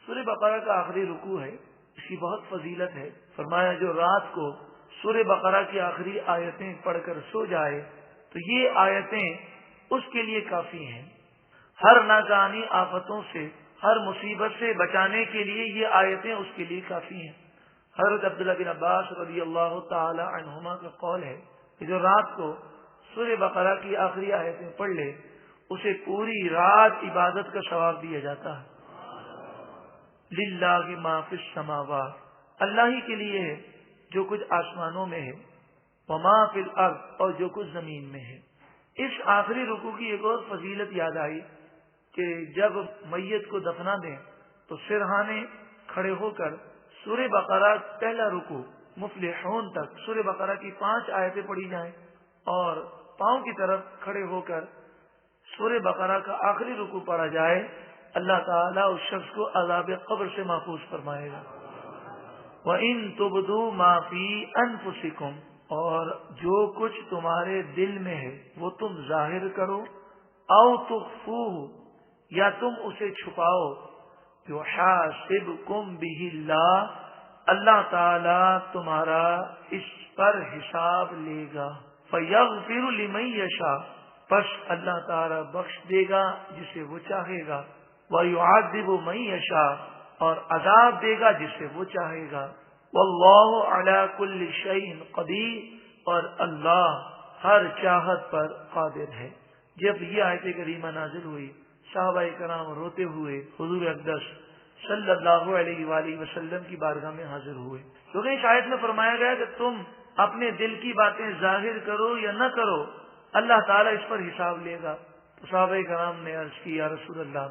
سورہ بقرہ کا آخری رکوع ہے، اس کی بہت فضیلت ہے۔ فرمایا جو رات کو سورہ بقرہ کی آخری آیتیں پڑھ کر سو جائے تو یہ آیتیں اس کے لیے کافی ہیں۔ ہر ناگہانی آفتوں سے، ہر مصیبت سے بچانے کے لیے یہ آیتیں اس کے لیے کافی ہیں۔ حضرت عبداللہ بن عباس رضی اللہ تعالی عنہما کا قول ہے کہ جو رات کو سورہ بقرہ کی آخری آیتیں پڑھ لے اسے پوری رات عبادت کا ثواب دیا جاتا ہے۔ للہ ما فی السماوات، اللہ ہی کے لیے ہے جو کچھ آسمانوں میں ہے، وما فی الارض، اور جو کچھ زمین میں ہے۔ اس آخری رکوع کی ایک اور فضیلت یاد آئی کہ جب میت کو دفنا دیں تو سرہانے کھڑے ہو کر سورہ بقرہ پہلا رکوع مفلحون تک سورہ بقرہ کی 5 آیتیں پڑھی جائیں اور پاؤں کی طرف کھڑے ہو کر سورہ بقرہ کا آخری رکوع پڑھا جائے، اللہ تعالیٰ اس شخص کو عذاب قبر سے محفوظ فرمائے گا۔ وَإِن تُبْدُوا مَا فِي أَنفُسِكُمْ، اور جو کچھ تمہارے دل میں ہے وہ تم ظاہر کرو، او تخفوہ، یا تم اسے چھپاؤ، یحاسبکم بہ اللہ، اللہ تعالیٰ تمہارا اس پر حساب لے گا۔ فیغفر لمن یشاء، پس اللہ تعالیٰ بخش دے گا جسے وہ چاہے گا، ویعذب من یشاء، اور عذاب دے گا جسے وہ چاہے گا۔ واللہ علی کل شیء قدیر، اور اللہ ہر چاہت پر قادر ہے۔ جب یہ آیت کریمہ نازل ہوئی صحابہ کرام روتے ہوئے حضور اقدس صلی اللہ علیہ وآلہ وسلم کی بارگاہ میں حاضر ہوئے، کیونکہ اس آیت میں فرمایا گیا کہ تم اپنے دل کی باتیں ظاہر کرو یا نہ کرو، اللہ تعالیٰ اس پر حساب لے گا۔ تو صحابہ کرام نے عرض کی یا رسول اللہ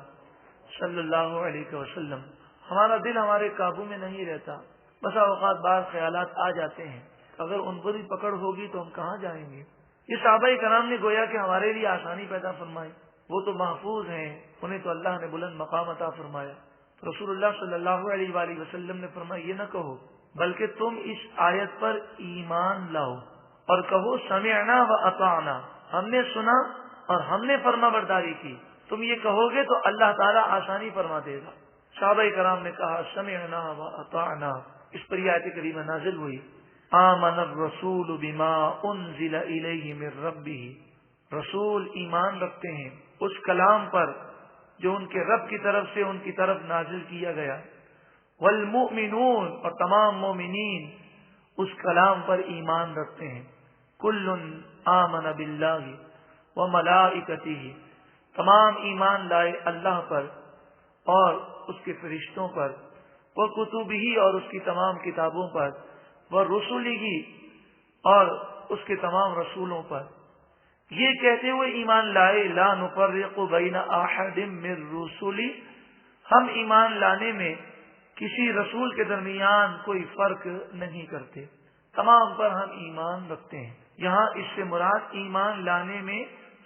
صلی اللہ علیہ وسلم، ہمارا دل ہمارے قابو میں نہیں رہتا، بسا اوقات بعض خیالات آ جاتے ہیں، اگر ان پر بھی پکڑ ہوگی تو ہم کہاں جائیں گے؟ یہ صحابہ کرام نے گویا کہ ہمارے لیے آسانی پیدا فرمائی، وہ تو محفوظ ہیں، انہیں تو اللہ نے بلند مقام عطا فرمایا۔ تو رسول اللہ صلی اللہ علیہ وآلہ وسلم نے فرمایا یہ نہ کہو، بلکہ تم اس آیت پر ایمان لاؤ اور کہو سمعنا و اطعنا، ہم نے سنا اور ہم نے فرما برداری کی۔ تم یہ کہو گے تو اللہ تعالیٰ آسانی فرما دے گا۔ صحابہ کرام نے کہا سمعنا و اطعنا، اس پر یہ آیت کریمہ نازل ہوئی آمن الرسول بما انزل الیہ من ربہ، رسول ایمان رکھتے ہیں اس کلام پر جو ان کے رب کی طرف سے ان کی طرف نازل کیا گیا، والمؤمنون، اور تمام مومنین اس کلام پر ایمان رکھتے ہیں، کل آمن باللہ وملائکتہ، تمام ایمان لائے اللہ پر اور اس کے فرشتوں پر، وکتبہ، اور اس کی تمام کتابوں پر، ورسلہ، اور اس کے تمام رسولوں پر، یہ کہتے ہوئے ایمان لائے لا نفرق بین احد من رسلی، ہم ایمان لانے میں کسی رسول کے درمیان کوئی فرق نہیں کرتے، تمام پر ہم ایمان رکھتے ہیں۔ یہاں اس سے مراد ایمان لانے میں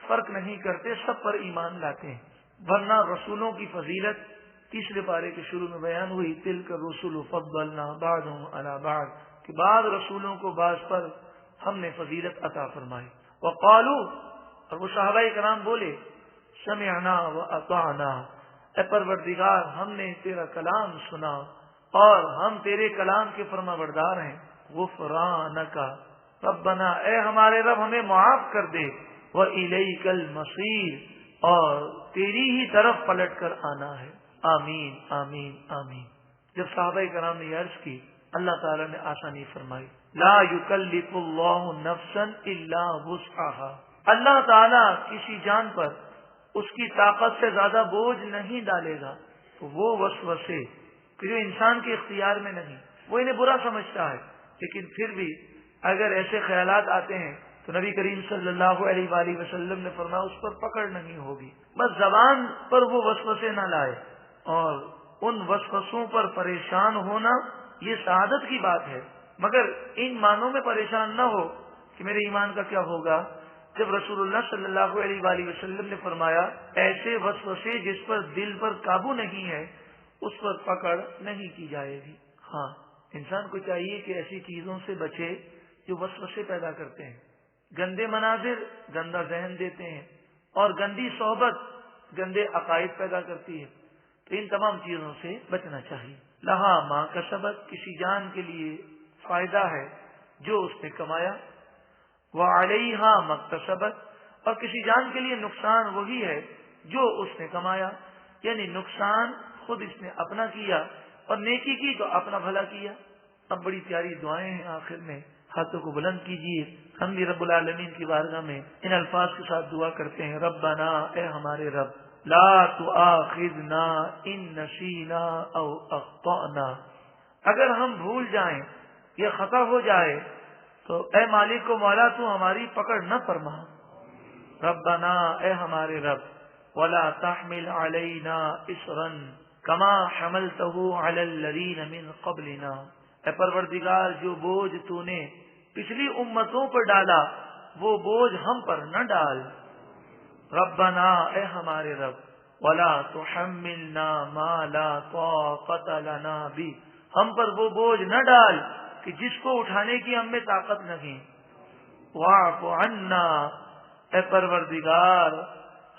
فرق نہیں کرتے، سب پر ایمان لاتے ہیں، ورنہ رسولوں کی فضیلت تیسرے پارے کے شروع میں بیان ہوئی، تلک الرسل فضلنا بعضهم علی بعض، کہ بعض رسولوں کو بعض پر ہم نے فضیلت عطا فرمائی۔ وقالو، اور وہ صحابہ کرام بولے سمعنا و اطعنا، اے پروردگار ہم نے تیرا کلام سنا اور ہم تیرے کلام کے فرما بردار ہیں، غفرانک ربنا، اے ہمارے رب ہمیں معاف کر دے، وإلیک المصیر، اور تیری ہی طرف پلٹ کر آنا ہے، آمین آمین آمین۔ جب صحابہ کرام نے عرض کی اللہ تعالیٰ نے آسانی فرمائی، لا یکلف اللہ نفسا الا وسعها، اللہ تعالیٰ کسی جان پر اس کی طاقت سے زیادہ بوجھ نہیں ڈالے گا۔ تو وہ وسوسے کہ جو انسان کے اختیار میں نہیں، وہ انہیں برا سمجھتا ہے، لیکن پھر بھی اگر ایسے خیالات آتے ہیں تو نبی کریم صلی اللہ علیہ وآلہ وسلم نے فرمایا اس پر پکڑ نہیں ہوگی، بس زبان پر وہ وسوسے نہ لائے، اور ان وسوسوں پر پریشان ہونا یہ سعادت کی بات ہے، مگر ان معنوں میں پریشان نہ ہو کہ میرے ایمان کا کیا ہوگا۔ جب رسول اللہ صلی اللہ علیہ وآلہ وسلم نے فرمایا ایسے وسوسے جس پر دل پر قابو نہیں ہے اس پر پکڑ نہیں کی جائے گی۔ ہاں، انسان کو چاہیے کہ ایسی چیزوں سے بچے جو وسوسے پیدا کرتے ہیں، گندے مناظر گندا ذہن دیتے ہیں، اور گندی صحبت گندے عقائد پیدا کرتی ہے، تو ان تمام چیزوں سے بچنا چاہیے۔ لہا ما کسبت، کسی جان کے لیے فائدہ ہے جو اس نے کمایا، وعلیہا ما اکتسبت، اور کسی جان کے لیے نقصان وہی ہے جو اس نے کمایا، یعنی نقصان خود اس نے اپنا کیا اور نیکی کی تو اپنا بھلا کیا۔ اب بڑی پیاری دعائیں ہیں، آخر میں ہاتھوں کو بلند کیجیے، ہم بھی رب العالمین کی بارگاہ میں ان الفاظ کے ساتھ دعا کرتے ہیں۔ ربنا، اے ہمارے رب، لا تؤاخذنا ان نسینا او اخطأنا، اگر ہم بھول جائیں یا خطا ہو جائے تو اے مالک و مولا تو ہماری پکڑ نہ فرما۔ ربنا، اے ہمارے رب، ولا تحمل علینا اصرا کما حملته علی الذین من قبلنا، اے پروردگار جو بوجھ تو نے پچھلی امتوں پر ڈالا وہ بوجھ ہم پر نہ ڈال۔ ربنا، اے ہمارے رب، ولا تحملنا ما لا طاقت لنا به، ہم پر وہ بوجھ نہ ڈال کہ جس کو اٹھانے کی ہم میں طاقت نہیں۔ واعف عنا، اے پروردگار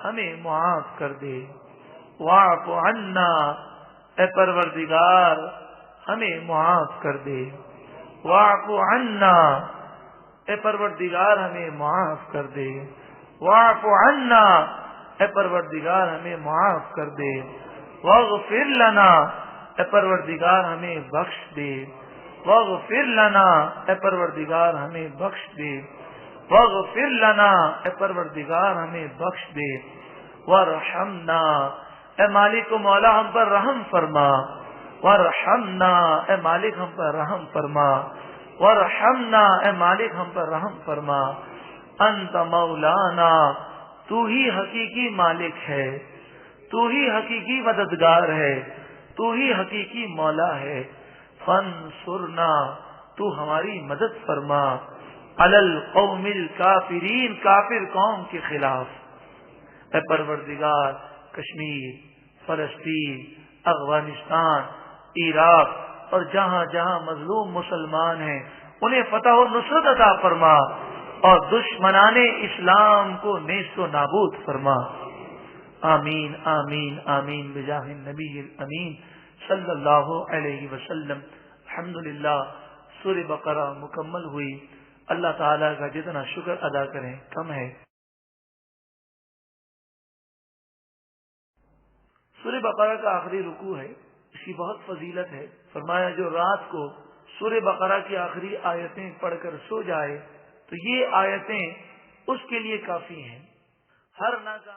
ہمیں معاف کر دے۔ واعف عنا، اے پروردگار ہمیں معاف کر دے۔ واعف عنا، اے پروردگار ہمیں معاف کر دے۔ واعف عنا، اے پروردگار ہمیں معاف کر دے۔ واغفر لنا، اے پروردگار ہمیں بخش دے۔ واغفر لنا، اے پروردگار ہمیں بخش دے۔ واغفر لنا، اے پروردگار ہمیں بخش دے۔ وارحمنا، اے مالک و مولا ہم پر رحم فرما۔ وارحمنا، اے مالک ہم پر رحم فرما۔ وارحمنا، اے مالک ہم پر رحم فرما۔ انت مولانا، تو ہی حقیقی مالک ہے، تو ہی حقیقی مددگار ہے، تو ہی حقیقی مولا ہے۔ فانصرنا، تو ہماری مدد فرما، علی القوم الکافرین، کافر قوم کے خلاف۔ اے پروردگار کشمیر، فلسطین، افغانستان، عراق اور جہاں جہاں مظلوم مسلمان ہیں انہیں فتح و نصرت عطا فرما اور دشمنان اسلام کو نیست و نابود فرما۔ آمین آمین آمین بجاہ النبی الامین صلی اللہ علیہ وسلم۔ الحمدللہ سورہ بقرہ مکمل ہوئی۔ اللہ تعالیٰ کا جتنا شکر ادا کریں کم ہے۔ سورہ بقرہ کا آخری رکوع ہے، اس کی بہت فضیلت ہے۔ فرمایا جو رات کو سورہ بقرہ کی آخری آیتیں پڑھ کر سو جائے تو یہ آیتیں اس کے لیے کافی ہیں۔ ہر ناکام